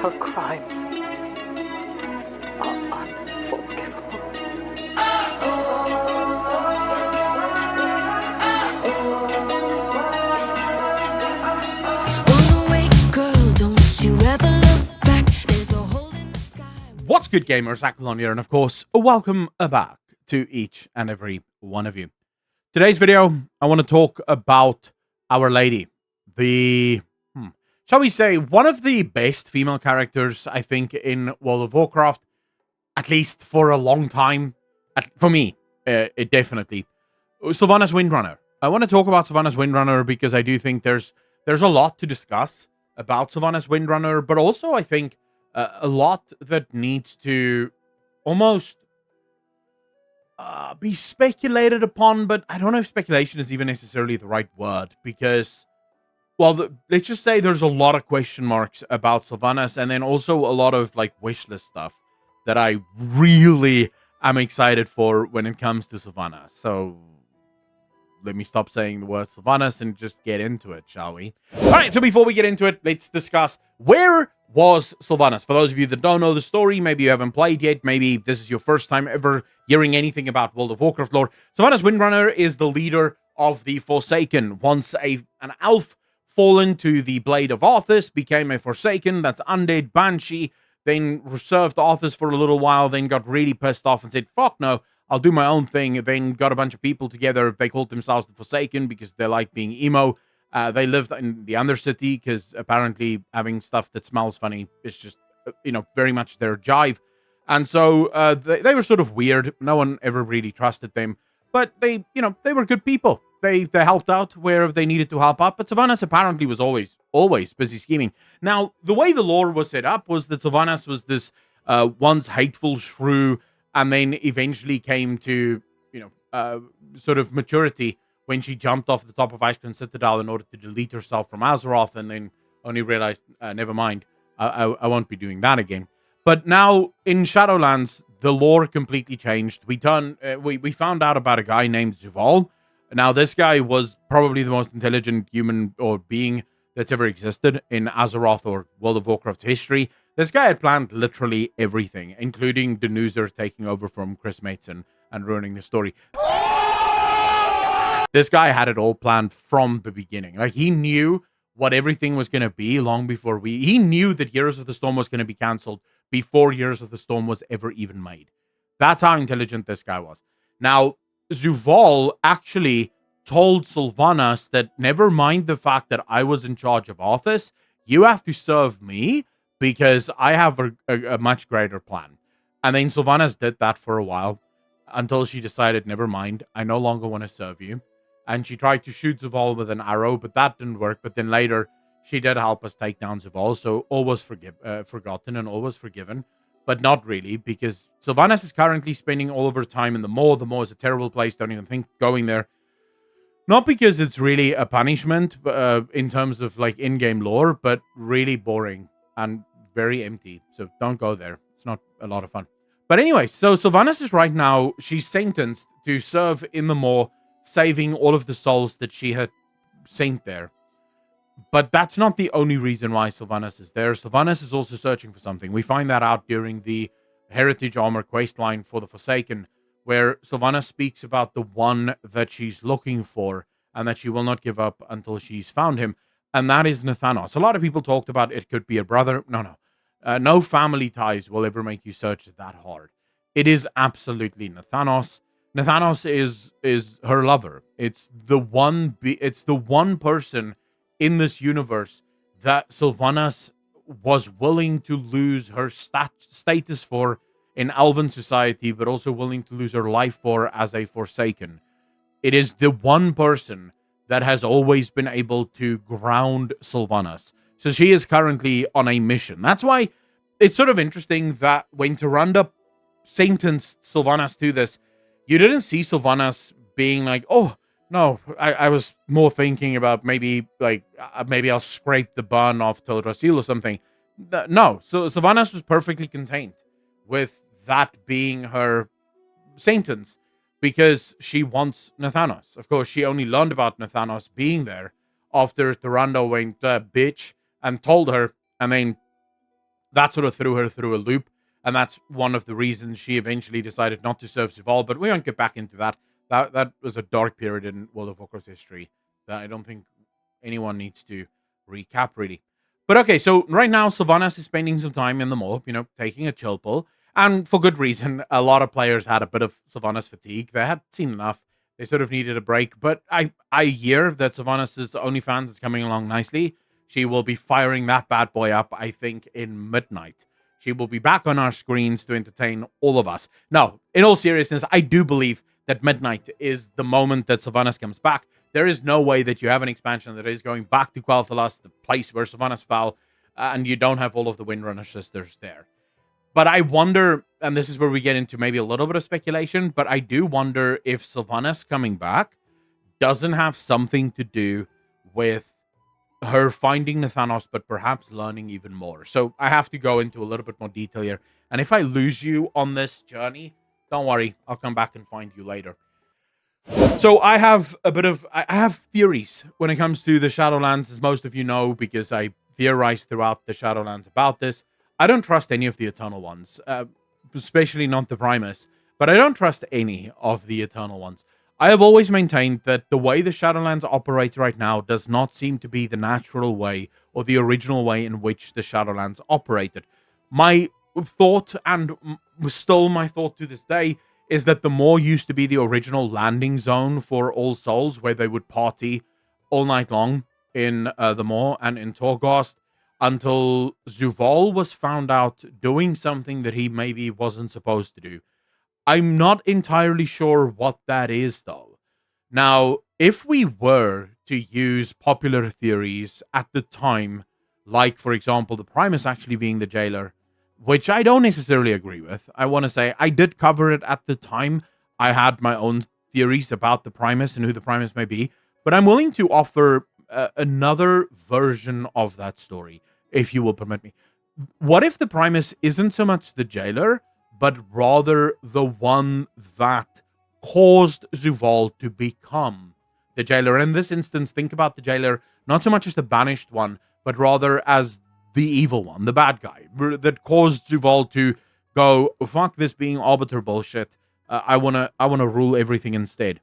Her crimes are unforgivable. What's good, gamers? Aquilon here, and of course, welcome back to each and every one of you. Today's video, I want to talk about Our Lady, the, shall we say, one of the best female characters, I think, in World of Warcraft, at least for a long time. For me, it definitely. Sylvanas Windrunner. I want to talk about Sylvanas Windrunner because I do think there's a lot to discuss about Sylvanas Windrunner, but also I think a lot that needs to almost be speculated upon, but I don't know if speculation is even necessarily the right word because, well, let's just say there's a lot of question marks about Sylvanas, and then also a lot of like wish list stuff that I really am excited for when it comes to Sylvanas. So let me stop saying the word Sylvanas and just get into it, shall we? All right, so before we get into it, let's discuss where was Sylvanas. For those of you that don't know the story, maybe you haven't played yet, maybe this is your first time ever hearing anything about World of Warcraft lore. Sylvanas Windrunner is the leader of the Forsaken. Once an elf fallen to the Blade of Arthas, became a Forsaken, that's undead banshee, then served Arthas for a little while, then got really pissed off and said, fuck no, I'll do my own thing. Then got a bunch of people together. They called themselves the Forsaken because they like being emo. They lived in the Undercity because apparently having stuff that smells funny is just, very much their jive. And so they were sort of weird. No one ever really trusted them. But they were good people. They helped out where they needed to help out. But Sylvanas apparently was always busy scheming. Now, the way the lore was set up was that Sylvanas was this once hateful shrew, and then eventually came to, sort of maturity when she jumped off the top of Icecrown Citadel in order to delete herself from Azeroth, and then only realized, never mind, I won't be doing that again. But now in Shadowlands, the lore completely changed. We found out about a guy named Zovaal. Now, this guy was probably the most intelligent human or being that's ever existed in Azeroth or World of Warcraft's history. This guy had planned literally everything, including Denuzer taking over from Chris Mason and ruining the story. This guy had it all planned from the beginning. Like, he knew what everything was going to be long before he knew that Heroes of the Storm was going to be cancelled before Heroes of the Storm was ever even made. That's how intelligent this guy was. Now, Zovaal actually told Sylvanas that never mind the fact that I was in charge of Arthas, you have to serve me because I have a much greater plan. And then Sylvanas did that for a while until she decided, never mind, I no longer want to serve you. And she tried to shoot Zovaal with an arrow, but that didn't work. But then later, she did help us take down Zovaal, so all was forgotten and all was forgiven. But not really, because Sylvanas is currently spending all of her time in the Maw. The Maw is a terrible place, don't even think going there. Not because it's really a punishment in terms of like in-game lore, but really boring and very empty. So don't go there. It's not a lot of fun. But anyway, so Sylvanas is right now, she's sentenced to serve in the Maw, saving all of the souls that she had sent there. But that's not the only reason why Sylvanas is there. Sylvanas is also searching for something. We find that out during the Heritage Armor questline for the Forsaken, where Sylvanas speaks about the one that she's looking for and that she will not give up until she's found him, and that is Nathanos. A lot of people talked about it could be a brother. No. No family ties will ever make you search that hard. It is absolutely Nathanos. Nathanos is her lover. It's the one person in this universe that Sylvanas was willing to lose her status for in Elven society, but also willing to lose her life for as a Forsaken. It is the one person that has always been able to ground Sylvanas. So she is currently on a mission. That's why it's sort of interesting that when Tyrande sentenced Sylvanas to this, you didn't see Sylvanas being like, oh, no, I was more thinking about maybe I'll scrape the bun off Teldrassil or something. No, so Sylvanas was perfectly contained with that being her sentence because she wants Nathanos. Of course, she only learned about Nathanos being there after Tyrande went bitch and told her, and then that sort of threw her through a loop. And that's one of the reasons she eventually decided not to serve Zovaal. But we won't get back into that. That was a dark period in World of Warcraft history that I don't think anyone needs to recap, really. But okay, so right now, Sylvanas is spending some time in the mall, taking a chill pill. And for good reason. A lot of players had a bit of Sylvanas fatigue. They had seen enough. They sort of needed a break. But I hear that Sylvanas' OnlyFans is coming along nicely. She will be firing that bad boy up, I think, in midnight. She will be back on our screens to entertain all of us. Now, in all seriousness, I do believe that midnight is the moment that Sylvanas comes back. There is no way that you have an expansion that is going back to Quel'Thalas, the place where Sylvanas fell, and you don't have all of the Windrunner sisters there. But I wonder, and this is where we get into maybe a little bit of speculation, but I do wonder if Sylvanas coming back doesn't have something to do with her finding Nathanos, but perhaps learning even more. So I have to go into a little bit more detail here. And if I lose you on this journey, don't worry, I'll come back and find you later. So I have I have theories when it comes to the Shadowlands, as most of you know, because I theorized throughout the Shadowlands about this. I don't trust any of the Eternal ones, especially not the Primus, but I don't trust any of the Eternal ones. I have always maintained that the way the Shadowlands operate right now does not seem to be the natural way or the original way in which the Shadowlands operated. My thought, and still my thought to this day, is that the Maw used to be the original landing zone for all souls, where they would party all night long in the Maw and in Torghast, until Zovaal was found out doing something that he maybe wasn't supposed to do. I'm not entirely sure what that is, though. Now, if we were to use popular theories at the time, like, for example, the Primus actually being the jailer, which I don't necessarily agree with. I want to say I did cover it at the time. I had my own theories about the Primus and who the Primus may be, but I'm willing to offer another version of that story, if you will permit me. What if the Primus isn't so much the jailer, but rather the one that caused Zovaal to become the jailer? In this instance, think about the jailer not so much as the banished one, but rather as the evil one, the bad guy, that caused Zovaal to go, fuck this being arbiter bullshit. I wanna rule everything instead.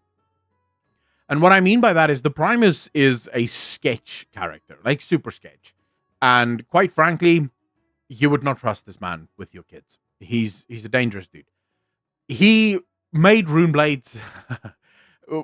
And what I mean by that is the Primus is a sketch character, like super sketch. And quite frankly, you would not trust this man with your kids. He's a dangerous dude. He made rune blades,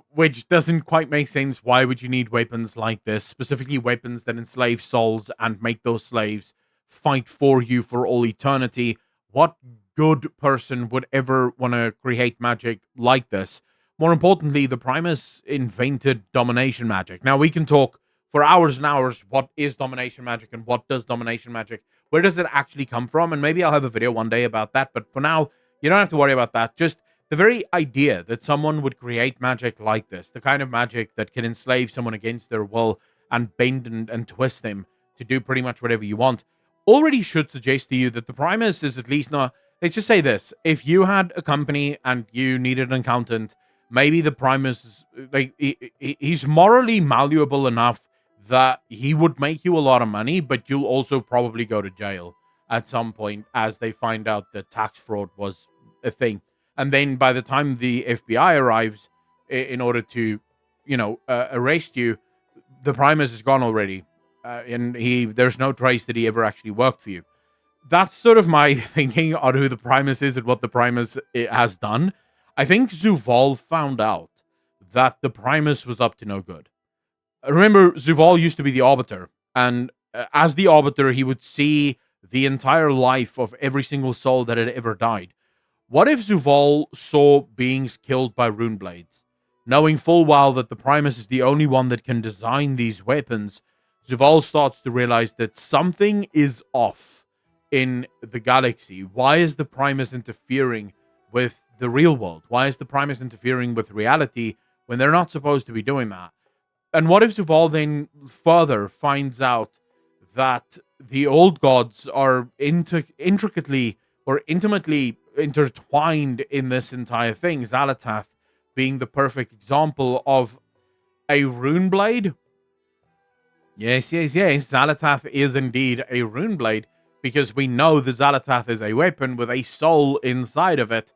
which doesn't quite make sense. Why would you need weapons like this? Specifically weapons that enslave souls and make those slaves fight for you for all eternity. What good person would ever want to create magic like this? More importantly, the Primus invented domination magic. Now, we can talk for hours and hours, what is domination magic and what does domination magic, where does it actually come from? And maybe I'll have a video one day about that. But for now, you don't have to worry about that. Just the very idea that someone would create magic like this, the kind of magic that can enslave someone against their will and bend and twist them to do pretty much whatever you want, already should suggest to you that the Primus is at least not... Let's just say this. If you had a company and you needed an accountant, maybe the Primus, like, he's morally malleable enough that he would make you a lot of money, but you'll also probably go to jail at some point as they find out that tax fraud was a thing. And then by the time the FBI arrives in order to, arrest you, the Primus is gone already. And there's no trace that he ever actually worked for you. That's sort of my thinking on who the Primus is and what the Primus has done. I think Zovaal found out that the Primus was up to no good. Remember, Zovaal used to be the Arbiter, and as the Arbiter, he would see the entire life of every single soul that had ever died. What if Zovaal saw beings killed by rune blades? Knowing full well that the Primus is the only one that can design these weapons, Zovaal starts to realize that something is off in the galaxy. Why is the Primus interfering with the real world? Why is the Primus interfering with reality when they're not supposed to be doing that? And what if Zovaal then further finds out that the old gods are intricately or intimately intertwined in this entire thing? Xal'atath being the perfect example of a rune blade. Yes. Xal'atath is indeed a rune blade because we know the Xalatath is a weapon with a soul inside of it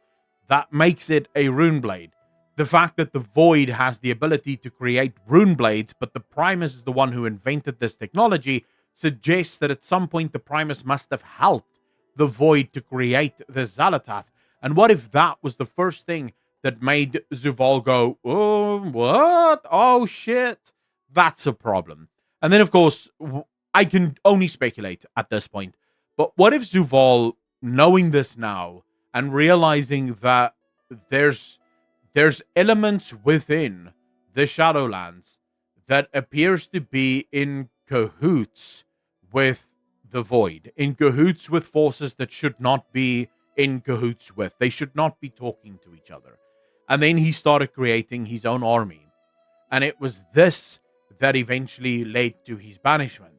that makes it a rune blade. The fact that the Void has the ability to create rune blades, but the Primus is the one who invented this technology, suggests that at some point the Primus must have helped the Void to create the Xalatath. And what if that was the first thing that made Zovaal go, oh, what? Oh, shit. That's a problem. And then, of course, I can only speculate at this point. But what if Zovaal, knowing this now and realizing that there's elements within the Shadowlands that appears to be in cahoots with the Void, in cahoots with forces that should not be in cahoots with. They should not be talking to each other. And then he started creating his own army. And it was this that eventually led to his banishment,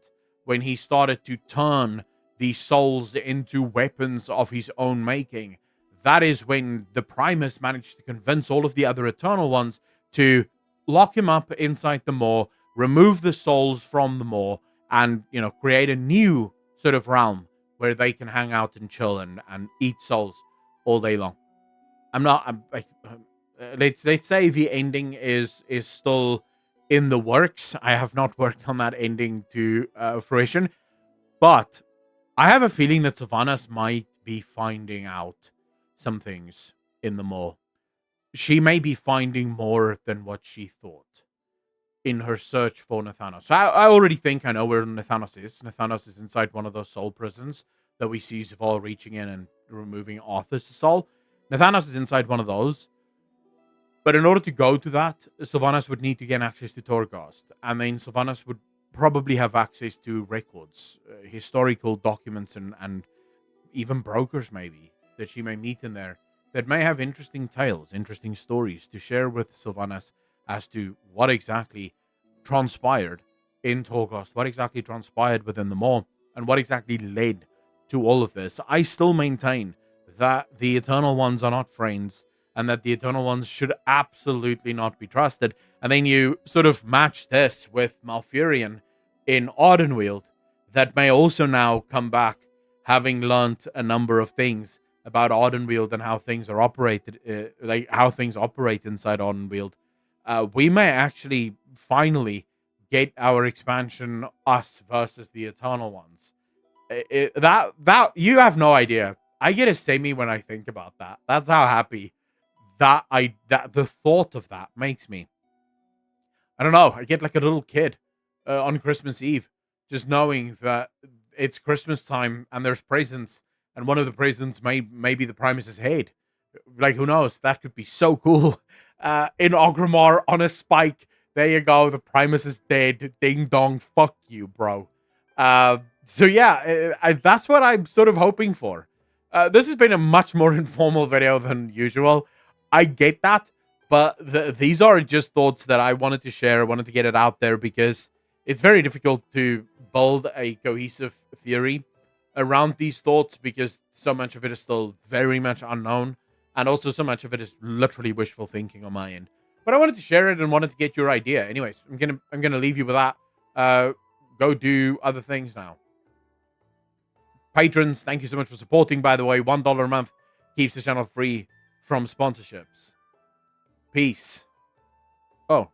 when he started to turn these souls into weapons of his own making. That is when the Primus managed to convince all of the other Eternal Ones to lock him up inside the Maw, remove the souls from the Maw, and, create a new sort of realm where they can hang out and chill and eat souls all day long. Let's say the ending is still in the works. I have not worked on that ending to fruition, but I have a feeling that Sylvanas might be finding out some things in the Maw. She may be finding more than what she thought in her search for Nathanos. So I already think I know where Nathanos is. Nathanos is inside one of those soul prisons that we see Zovaal reaching in and removing Arthur's soul. Nathanos is inside one of those. But in order to go to that, Sylvanas would need to gain access to Torghast. And then Sylvanas would probably have access to records, historical documents, and even brokers maybe that she may meet in there that may have interesting tales, interesting stories to share with Sylvanas as to what exactly transpired in Torghast, what exactly transpired within the Maw, and what exactly led to all of this. I still maintain that the Eternal Ones are not friends, and that the Eternal Ones should absolutely not be trusted. And then you sort of match this with Malfurion in Ardenweald, that may also now come back, having learnt a number of things about Ardenweald and how things are operated, how things operate inside Ardenweald. We may actually finally get our expansion, us versus the Eternal Ones. That you have no idea. I get a semi when I think about that. That's how happy that the thought of that makes me. I don't know. I get like a little kid on Christmas Eve, just knowing that it's Christmas time and there's presents, and one of the presents may be the Primus's head. Like, who knows? That could be so cool. In Orgrimmar on a spike. There you go. The Primus is dead. Ding dong. Fuck you, bro. So yeah, that's what I'm sort of hoping for. This has been a much more informal video than usual. I get that, but these are just thoughts that I wanted to share. I wanted to get it out there because it's very difficult to build a cohesive theory around these thoughts, because so much of it is still very much unknown, and also so much of it is literally wishful thinking on my end. But I wanted to share it and wanted to get your idea. Anyways, I'm gonna leave you with that. Go do other things now. Patrons, thank you so much for supporting, by the way. $1 a month keeps the channel free from sponsorships. Peace. Oh.